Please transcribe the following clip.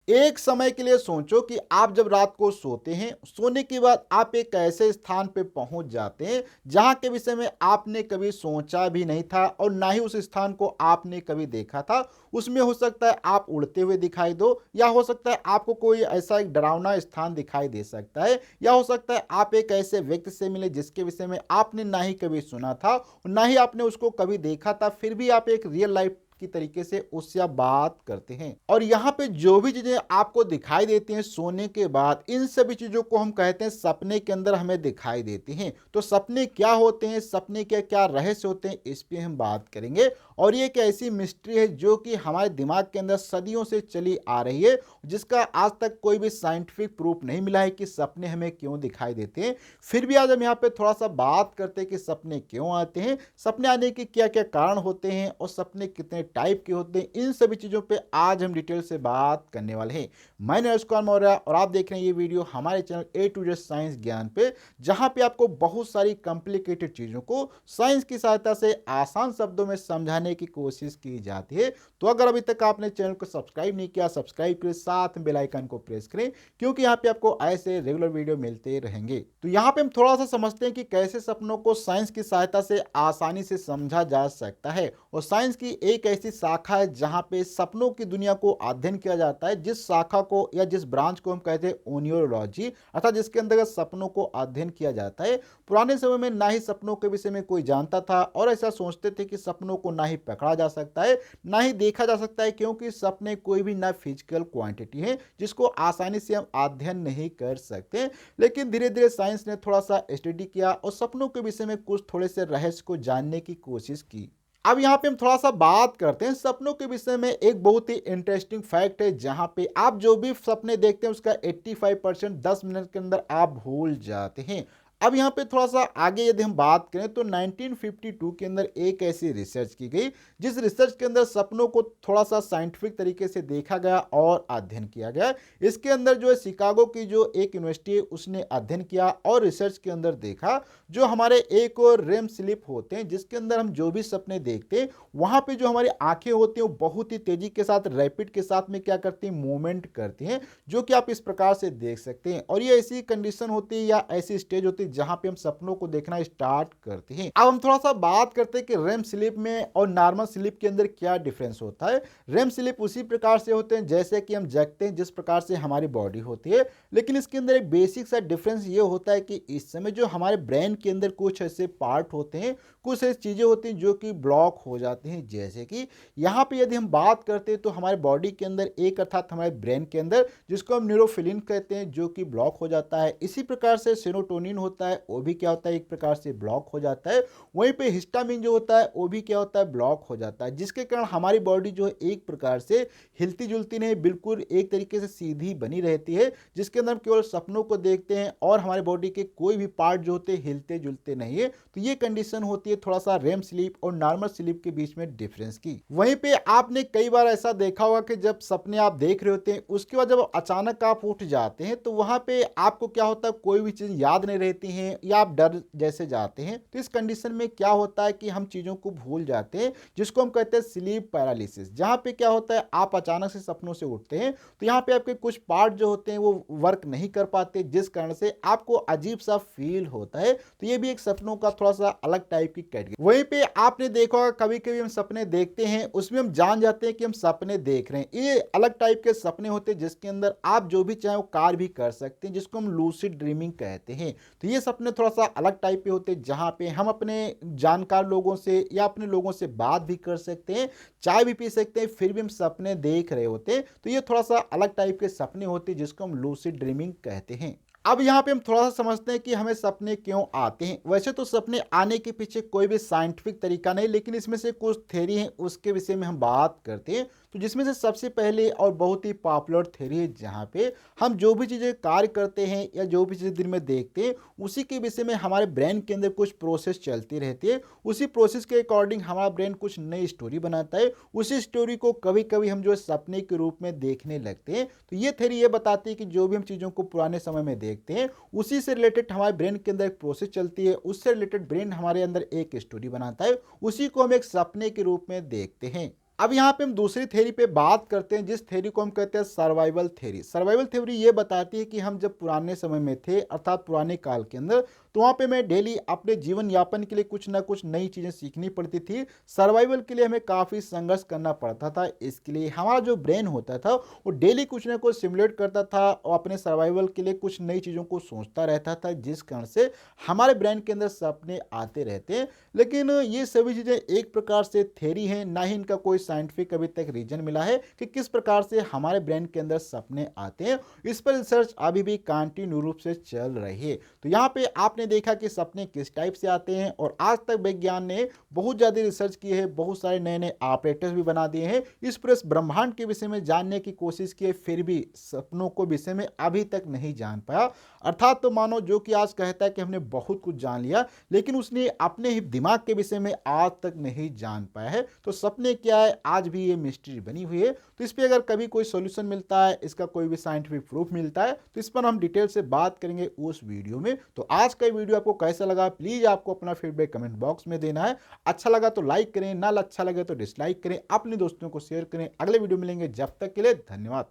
एक समय के लिए सोचो कि आप जब रात को सोते हैं, सोने के बाद आप एक ऐसे स्थान पे पहुंच जाते हैं जहां के विषय में आपने कभी सोचा भी नहीं था और ना ही उस स्थान को आपने कभी देखा था। उसमें हो सकता है आप उड़ते हुए दिखाई दो, या हो सकता है आपको कोई ऐसा एक डरावना स्थान दिखाई दे सकता है, या हो सकता है आप एक ऐसे व्यक्ति से मिले जिसके विषय में आपने ना ही कभी सुना था और ना ही आपने उसको कभी देखा था, फिर भी आप एक रियल लाइफ की तरीके से उससे आप बात करते हैं। और यहाँ पे जो भी चीजें आपको दिखाई देती हैं सोने के बाद, इन सभी चीजों को हम कहते हैं सपने के अंदर हमें दिखाई देती हैं। तो सपने क्या होते हैं, सपने के क्या रहस्य होते हैं, इस पे हम बात करेंगे। और ये एक ऐसी मिस्ट्री है जो कि हमारे दिमाग के अंदर सदियों से चली आ रही है, जिसका आज तक कोई भी साइंटिफिक प्रूफ नहीं मिला है कि सपने हमें क्यों दिखाई देते हैं। फिर भी आज हम यहाँ पे थोड़ा सा बात करते हैं कि सपने क्यों आते हैं, सपने आने के क्या क्या कारण होते हैं और सपने कितने टाइप के होते हैं। इन सभी चीजों पे आज हम डिटेल से बात करने वाले हैं। मैं नरेश कुमार मौर्य और आप देख रहे हैं ये वीडियो हमारे channel A to Z science ज्ञान पे, जहां पे आपको बहुत सारी कॉम्प्लिकेटेड चीजों को साइंस की सहायता से आसान शब्दों में समझाने की कोशिश की जाती है। तो अगर अभी तक आपने चैनल को सब्सक्राइब नहीं किया, सब्सक्राइब करें, साथ में बेल आइकन को प्रेस करें, क्योंकि यहाँ पे आपको ऐसे रेगुलर वीडियो मिलते रहेंगे। तो यहाँ पे हम थोड़ा सा समझते हैं कि कैसे सपनों को साइंस की सहायता से आसानी से समझा जा सकता है। और साइंस की एक ऐसी शाखा है जहाँ पे सपनों की दुनिया को अध्ययन किया जाता है, जिस शाखा को या जिस ब्रांच को हम कहते हैं ओनियोलॉजी, अर्थात जिसके अंतर्गत सपनों को अध्ययन किया जाता है। पुराने समय में ना ही सपनों के विषय में कोई जानता था और ऐसा सोचते थे कि सपनों को ना ही पकड़ा जा सकता है ना ही देखा जा सकता है, क्योंकि सपने कोई भी ना फिजिकल क्वांटिटी है जिसको आसानी से हम अध्ययन नहीं कर सकते। लेकिन धीरे धीरे साइंस ने थोड़ा सा स्टडी किया और सपनों के विषय में कुछ थोड़े से रहस्य को जानने की कोशिश की। अब यहाँ पे हम थोड़ा सा बात करते हैं सपनों के विषय में। एक बहुत ही इंटरेस्टिंग फैक्ट है जहाँ पे आप जो भी सपने देखते हैं उसका 85% 10 मिनट के अंदर आप भूल जाते हैं। अब यहाँ पे थोड़ा सा आगे यदि हम बात करें तो 1952 के अंदर एक ऐसी रिसर्च की गई, जिस रिसर्च के अंदर सपनों को थोड़ा सा साइंटिफिक तरीके से देखा गया और अध्ययन किया गया। इसके अंदर जो है शिकागो की जो एक यूनिवर्सिटी है उसने अध्ययन किया और रिसर्च के अंदर देखा जो हमारे एक और रेम स्लीप होते हैं, जिसके अंदर हम जो भी सपने देखते हैं वहां पे जो हमारी आंखें होती हैं वो बहुत ही तेजी के साथ, रैपिड के साथ में क्या करती हैं, मूवमेंट करती हैं, जो कि आप इस प्रकार से देख सकते हैं। और ये ऐसी कंडीशन होती है या ऐसी स्टेज होती है जहां पे हम सपनों को देखना स्टार्ट करते हैं। अब हम थोड़ा सा बात करते हैं कि रेम स्लीप में और नॉर्मल स्लीप के अंदर क्या डिफरेंस होता है। रेम स्लीप उसी प्रकार से होते हैं जैसे कि हम जगते हैं, जिस प्रकार से हमारी बॉडी होती है, लेकिन इसके अंदर एक बेसिक सा डिफरेंस ये होता है कि इस समय जो हमारे ब्रेन के अंदर कुछ ऐसे पार्ट होते हैं, कुछ ऐसी चीजें होती हैं जो कि ब्लॉक हो जाती हैं। जैसे कि यहाँ पे यदि हम बात करते हैं तो हमारे बॉडी के अंदर एक, अर्थात हमारे ब्रेन के अंदर, जिसको हम न्यूरोफिलिन कहते हैं, जो कि ब्लॉक हो जाता है। इसी प्रकार से सेरोटोनिन होता है, वो भी क्या होता है, एक प्रकार से ब्लॉक हो जाता है। वहीं पे हिस्टामिन जो होता है वो भी क्या होता है, ब्लॉक हो जाता है, जिसके कारण हमारी बॉडी जो है एक प्रकार से हिलती जुलती नहीं, बिल्कुल एक तरीके से सीधी बनी रहती है, जिसके अंदर हम केवल सपनों को देखते हैं और हमारे बॉडी के कोई भी पार्ट जो होते हैं हिलते जुलते नहीं है। तो ये कंडीशन होती है थोड़ा सा रेम स्लीप और नॉर्मल स्लीप के बीच में डिफरेंस की। वहीं पे आपने कई बार ऐसा देखा होगा कि जब सपने आप देख रहे होते हैं उसके बाद जब अचानक आप उठ जाते हैं तो वहां पे आपको क्या होता है, कोई भी चीज याद नहीं रहती है या आप डर जैसे जाते हैं। तो इस कंडीशन में क्या होता है कि हम चीजों को भूल जाते हैं, जिसको हम कहते हैं स्लीप पैरालिसिस। जहां पे क्या होता है, आप अचानक से सपनों से उठते हैं तो यहाँ पे आपके कुछ पार्ट जो होते हैं वो वर्क नहीं कर पाते, जिस कारण से आपको अजीब सा फील होता है। तो ये भी एक सपनों का थोड़ा सा अलग टाइप की कैटेगरी। वहीं पे आपने देखा होगा कभी कभी हम सपने देखते हैं उसमें हम जान जाते हैं कि हम सपने देख रहे हैं। ये अलग टाइप के सपने होते हैं जिसके अंदर आप जो भी चाहे वो कार्य भी कर सकते हैं, जिसको हम लूसिड ड्रीमिंग कहते हैं। तो ये सपने थोड़ा सा अलग टाइप के होते हैं जहां पे हम अपने जानकार लोगों से या अपने लोगों से बात भी कर सकते हैं, चाय भी पी सकते हैं, फिर भी हम सपने देख रहे होते हैं। तो ये थोड़ा सा अलग टाइप के सपने होते हैं जिसको हम लूसिड ड्रीमिंग कहते हैं। अब यहाँ पे हम थोड़ा सा समझते हैं कि हमें सपने क्यों आते हैं। वैसे तो सपने आने के पीछे कोई भी साइंटिफिक तरीका नहीं, लेकिन इसमें से कुछ थ्योरी है उसके विषय में हम बात करते हैं। तो जिसमें से सबसे पहले और बहुत ही पॉपुलर थ्योरी है जहाँ पे हम जो भी चीज़ें कार्य करते हैं या जो भी चीज़ें दिन में देखते हैं उसी के विषय में हमारे ब्रेन के अंदर कुछ प्रोसेस चलती रहती है। उसी प्रोसेस के अकॉर्डिंग हमारा ब्रेन कुछ नई स्टोरी बनाता है। उसी स्टोरी को कभी कभी हम जो है सपने के रूप में देखने लगते हैं। तो ये थ्योरी ये बताती है कि जो भी हम चीज़ों को पुराने समय में देखते हैं उसी से रिलेटेड हमारे ब्रेन के अंदर एक प्रोसेस चलती है, उससे रिलेटेड ब्रेन हमारे अंदर एक स्टोरी बनाता है, उसी को हम एक सपने के रूप में देखते हैं। अब यहाँ पे हम दूसरी थ्योरी पे बात करते हैं, जिस थ्योरी को हम कहते हैं सर्वाइवल थ्योरी। सर्वाइवल थ्योरी ये बताती है कि हम जब पुराने समय में थे, अर्थात पुराने काल के अंदर, तो वहाँ पे मैं डेली अपने जीवन यापन के लिए कुछ ना कुछ नई चीज़ें सीखनी पड़ती थी। सर्वाइवल के लिए हमें काफ़ी संघर्ष करना पड़ता था। इसके लिए हमारा जो ब्रेन होता था वो डेली कुछ ना कुछ सिमुलेट करता था और अपने सर्वाइवल के लिए कुछ नई चीज़ों को सोचता रहता था, जिस कारण से हमारे ब्रेन के अंदर सपने आते रहते हैं। लेकिन ये सभी चीज़ें एक प्रकार से थ्योरी हैं, ना ही इनका कोई साइंटिफिक अभी तक रीजन मिला है कि किस प्रकार से हमारे ब्रेन के अंदर सपने आते हैं। इस पर रिसर्च अभी भी कंटिन्यू रूप से चल रही है। तो यहाँ पे आपने देखा कि सपने किस टाइप से आते हैं, और आज तक विज्ञान ने बहुत ज़्यादा रिसर्च की है, बहुत सारे नए नए ऑपरेटर्स भी बना दिए हैं, इस पूरे ब्रह्मांड के विषय में जानने की कोशिश की है, फिर भी सपनों को विषय में अभी तक नहीं जान पाया। अर्थात तो मानो जो कि आज कहता है कि हमने बहुत कुछ जान लिया, लेकिन उसने अपने ही दिमाग के विषय में आज तक नहीं जान पाया है। तो सपने क्या है, आज भी ये मिस्ट्री बनी हुई है। तो इस पे अगर कभी कोई सॉल्यूशन मिलता है, इसका कोई भी साइंटिफिक प्रूफ मिलता है, तो इस पर हम डिटेल से बात करेंगे उस वीडियो में। तो आज का वीडियो आपको कैसा लगा, प्लीज आपको अपना फीडबैक कमेंट बॉक्स में देना है। अच्छा लगा तो लाइक करें, ना अच्छा लगे तो डिसलाइक करें, अपने दोस्तों को शेयर करें। अगले वीडियो मिलेंगे, जब तक के लिए धन्यवाद।